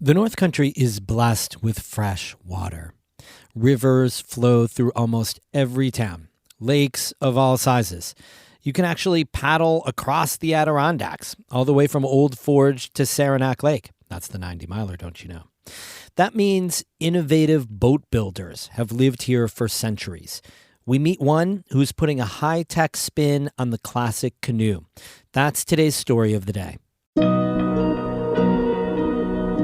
The North Country is blessed with fresh water. Rivers flow through almost every town, lakes of all sizes. You can actually paddle across the Adirondacks, all the way from Old Forge to Saranac Lake. That's the 90-miler, don't you know? That means innovative boat builders have lived here for centuries. We meet one who's putting a high-tech spin on the classic canoe. That's today's story of the day.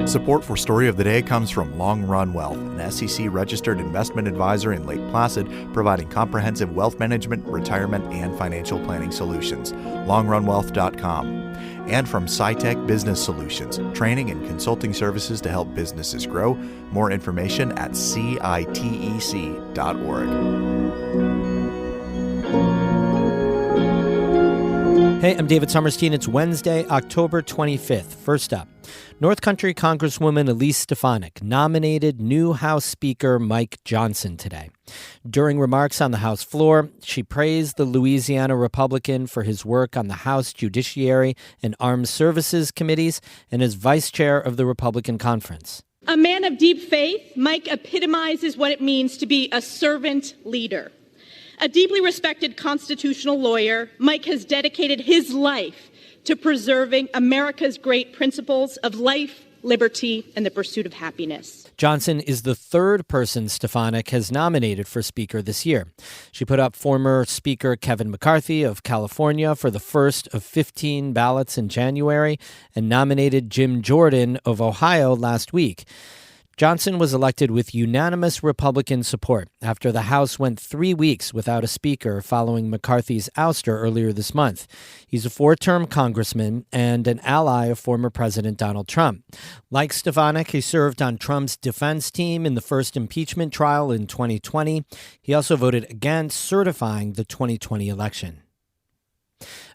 Support for Story of the Day comes from Long Run Wealth, an SEC-registered investment advisor in Lake Placid, providing comprehensive wealth management, retirement, and financial planning solutions. LongRunWealth.com. And from SciTech Business Solutions, training and consulting services to help businesses grow. More information at citec.org. Hey, I'm David Sommerstein. It's Wednesday, October 25th. First up, North Country Congresswoman Elise Stefanik nominated new House Speaker Mike Johnson today. During remarks on the House floor, she praised the Louisiana Republican for his work on the House Judiciary and Armed Services Committees and as vice chair of the Republican Conference. A man of deep faith, Mike epitomizes what it means to be a servant leader. A deeply respected constitutional lawyer, Mike has dedicated his life to preserving America's great principles of life, liberty, and the pursuit of happiness. Johnson is the third person Stefanik has nominated for Speaker this year. She put up former Speaker Kevin McCarthy of California for the first of 15 ballots in January and nominated Jim Jordan of Ohio last week. Johnson was elected with unanimous Republican support after the House went 3 weeks without a speaker following McCarthy's ouster earlier this month. He's a four-term congressman and an ally of former President Donald Trump. Like Stefanik, he served on Trump's defense team in the first impeachment trial in 2020. He also voted against certifying the 2020 election.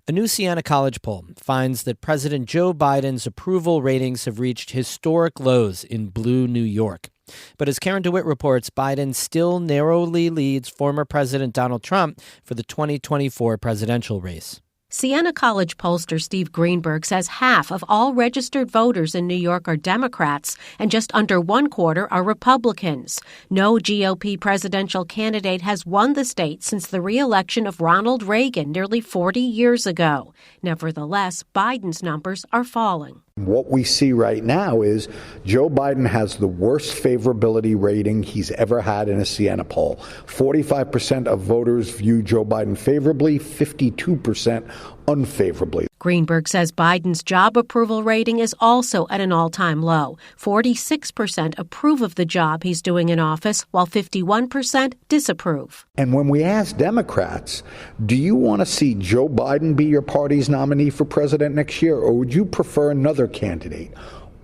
A new Siena College poll finds that President Joe Biden's approval ratings have reached historic lows in blue New York. But as Karen DeWitt reports, Biden still narrowly leads former President Donald Trump for the 2024 presidential race. Siena College pollster Steve Greenberg says half of all registered voters in New York are Democrats and just under one quarter are Republicans. No GOP presidential candidate has won the state since the re-election of Ronald Reagan nearly 40 years ago. Nevertheless, Biden's numbers are falling. What we see right now is Joe Biden has the worst favorability rating he's ever had in a Siena poll. 45% of voters view Joe Biden favorably, 52% unfavorably. Greenberg says Biden's job approval rating is also at an all-time low. 46% approve of the job he's doing in office, while 51% disapprove. And when we ask Democrats, do you want to see Joe Biden be your party's nominee for president next year, or would you prefer another candidate?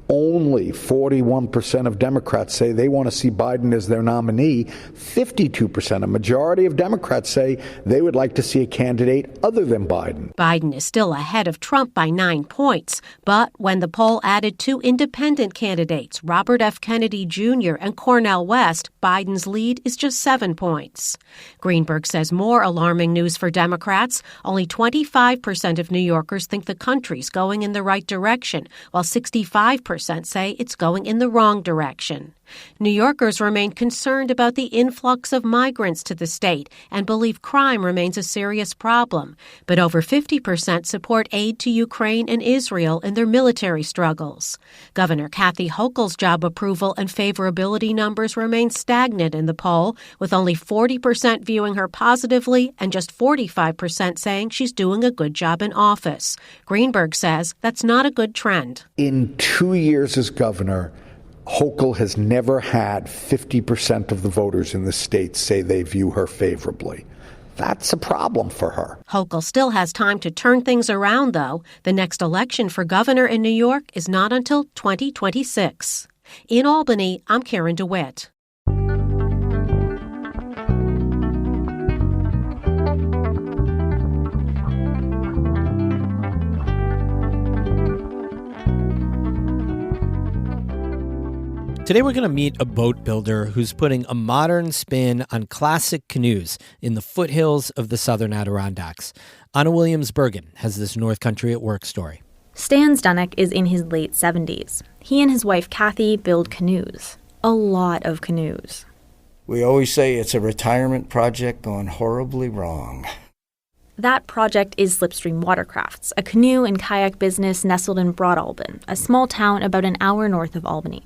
Only 41% of Democrats say they want to see Biden as their nominee. 52%, a majority of Democrats, say they would like to see a candidate other than Biden. Biden is still ahead of Trump by 9 points. But when the poll added two independent candidates, Robert F. Kennedy Jr. and Cornel West, Biden's lead is just 7 points. Greenberg says more alarming news for Democrats. Only 25% of New Yorkers think the country's going in the right direction, while 65% say it's going in the wrong direction. New Yorkers remain concerned about the influx of migrants to the state and believe crime remains a serious problem. But over 50% support aid to Ukraine and Israel in their military struggles. Governor Kathy Hochul's job approval and favorability numbers remain stagnant in the poll, with only 40% viewing her positively and just 45% saying she's doing a good job in office. Greenberg says that's not a good trend. In 2 years as governor, Hochul has never had 50% of the voters in the state say they view her favorably. That's a problem for her. Hochul still has time to turn things around, though. The next election for governor in New York is not until 2026. In Albany, I'm Karen DeWitt. Today we're going to meet a boat builder who's putting a modern spin on classic canoes in the foothills of the southern Adirondacks. Anna Williams-Bergen has this North Country at Work story. Stan Zdenek is in his late 70s. He and his wife Kathy build canoes. A lot of canoes. We always say it's a retirement project gone horribly wrong. That project is Slipstream Watercrafts, a canoe and kayak business nestled in Broadalbin, a small town about an hour north of Albany.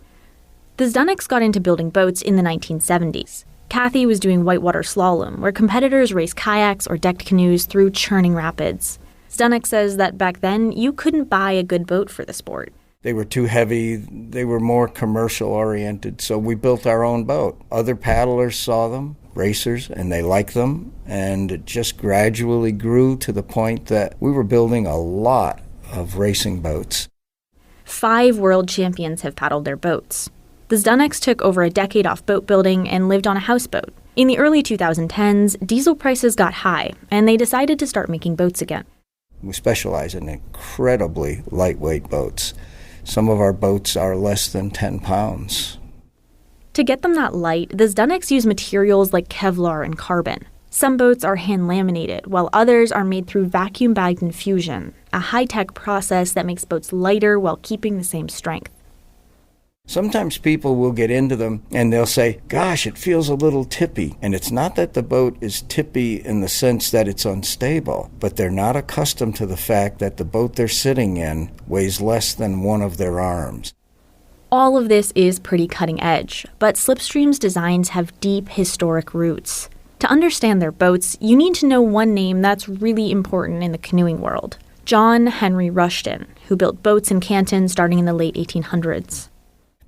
The Zdeneks got into building boats in the 1970s. Kathy was doing whitewater slalom, where competitors race kayaks or decked canoes through churning rapids. Zdenek says that back then, you couldn't buy a good boat for the sport. They were too heavy, they were more commercial-oriented, so we built our own boat. Other paddlers saw them, racers, and they liked them, and it just gradually grew to the point that we were building a lot of racing boats. 5 world champions have paddled their boats. The Zdeneks took over a decade off boat building and lived on a houseboat. In the early 2010s, diesel prices got high, and they decided to start making boats again. We specialize in incredibly lightweight boats. Some of our boats are less than 10 pounds. To get them that light, the Zdeneks use materials like Kevlar and carbon. Some boats are hand-laminated, while others are made through vacuum-bagged infusion, a high-tech process that makes boats lighter while keeping the same strength. Sometimes people will get into them and they'll say, gosh, it feels a little tippy. And it's not that the boat is tippy in the sense that it's unstable, but they're not accustomed to the fact that the boat they're sitting in weighs less than one of their arms. All of this is pretty cutting edge, but Slipstream's designs have deep historic roots. To understand their boats, you need to know one name that's really important in the canoeing world: John Henry Rushton, who built boats in Canton starting in the late 1800s.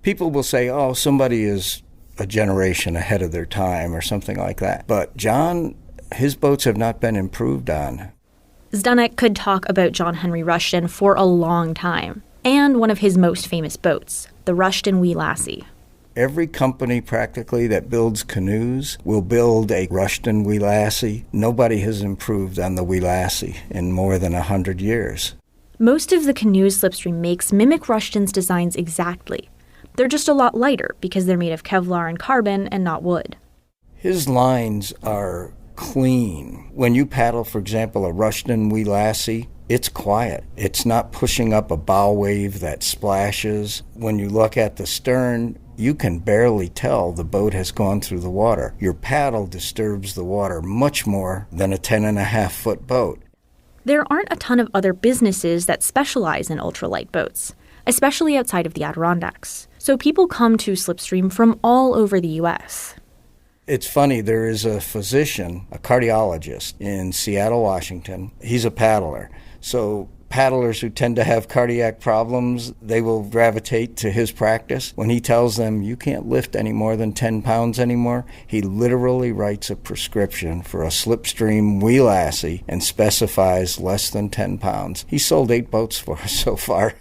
People will say, oh, somebody is a generation ahead of their time or something like that. But John, his boats have not been improved on. Zdenek could talk about John Henry Rushton for a long time, and one of his most famous boats, the Rushton Wee Lassie. Every company practically that builds canoes will build a Rushton Wee Lassie. Nobody has improved on the Wee Lassie in more than 100 years. Most of the canoes Slipstream makes mimic Rushton's designs exactly. They're just a lot lighter because they're made of Kevlar and carbon and not wood. His lines are clean. When you paddle, for example, a Rushton Wee Lassie, it's quiet. It's not pushing up a bow wave that splashes. When you look at the stern, you can barely tell the boat has gone through the water. Your paddle disturbs the water much more than a 10.5-foot boat. There aren't a ton of other businesses that specialize in ultralight boats, especially outside of the Adirondacks. So people come to Slipstream from all over the U.S. It's funny, there is a physician, a cardiologist in Seattle, Washington. He's a paddler. So paddlers who tend to have cardiac problems, they will gravitate to his practice. When he tells them you can't lift any more than 10 pounds anymore, he literally writes a prescription for a Slipstream Wee Lassie and specifies less than 10 pounds. He sold 8 boats for us so far.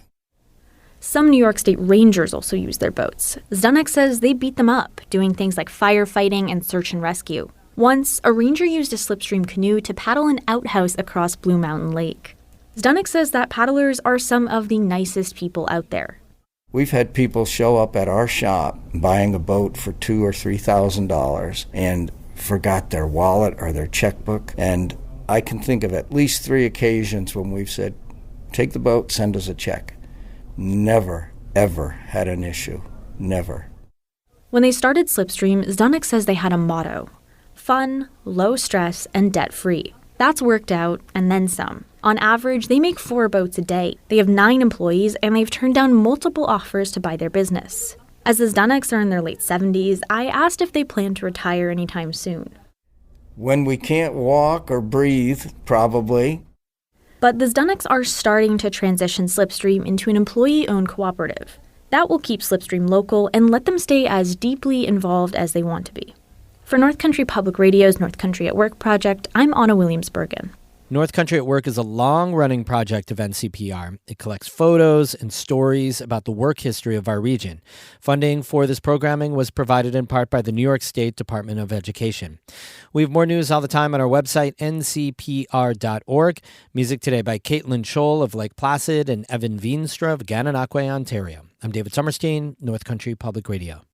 Some New York State Rangers also use their boats. Zdenek says they beat them up, doing things like firefighting and search and rescue. Once, a ranger used a Slipstream canoe to paddle an outhouse across Blue Mountain Lake. Zdenek says that paddlers are some of the nicest people out there. We've had people show up at our shop buying a boat for $2,000 or $3,000 and forgot their wallet or their checkbook. And I can think of at least 3 occasions when we've said, take the boat, send us a check. Never, ever had an issue. Never. When they started Slipstream, Zdenek says they had a motto: fun, low stress, and debt-free. That's worked out, and then some. On average, they make 4 boats a day. They have 9 employees, and they've turned down multiple offers to buy their business. As the Zdeneks are in their late 70s, I asked if they plan to retire anytime soon. When we can't walk or breathe, probably. But the Zdeneks are starting to transition Slipstream into an employee-owned cooperative. That will keep Slipstream local and let them stay as deeply involved as they want to be. For North Country Public Radio's North Country at Work project, I'm Anna Williams-Bergen. North Country at Work is a long-running project of NCPR. It collects photos and stories about the work history of our region. Funding for this programming was provided in part by the New York State Department of Education. We have more news all the time on our website, ncpr.org. Music today by Caitlin Scholl of Lake Placid and Evan Veenstra of Gananoque, Ontario. I'm David Summerstein, North Country Public Radio.